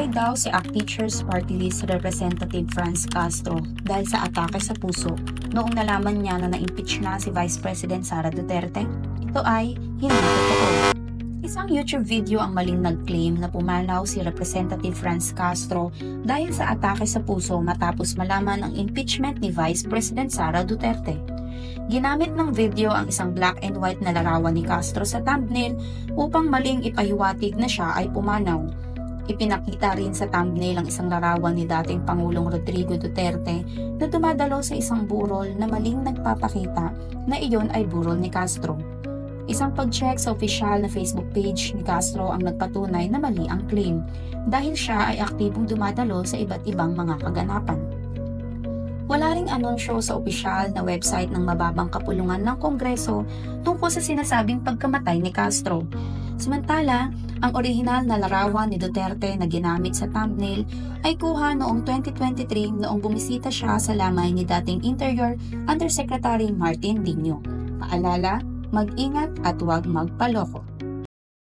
Namatay daw si ACT Teachers Party List Representative Franz Castro dahil sa atake sa puso noong nalaman niya na na-impeach na si Vice President Sara Duterte. Ito ay hindi totoo. Isang YouTube video ang maling nag-claim na pumanaw si Representative Franz Castro dahil sa atake sa puso matapos malaman ang impeachment ni Vice President Sara Duterte. Ginamit ng video ang isang black and white na larawan ni Castro sa thumbnail upang maling ipahiwatig na siya ay pumanaw. Ipinakita rin sa thumbnail ang isang larawan ni dating Pangulong Rodrigo Duterte na dumadalo sa isang burol na maling nagpapakita na iyon ay burol ni Castro. Isang pag-check sa opisyal na Facebook page ni Castro ang nagpatunay na mali ang claim dahil siya ay aktibong dumadalo sa iba't ibang mga kaganapan. Wala ring anunsyo sa opisyal na website ng mababang kapulungan ng Kongreso tungkol sa sinasabing pagkamatay ni Castro. Samantala, ang orihinal na larawan ni Duterte na ginamit sa thumbnail ay kuha noong 2023 noong bumisita siya sa lamay ni dating Interior Undersecretary Martin Dino. Paalala, mag-ingat at huwag magpaloko.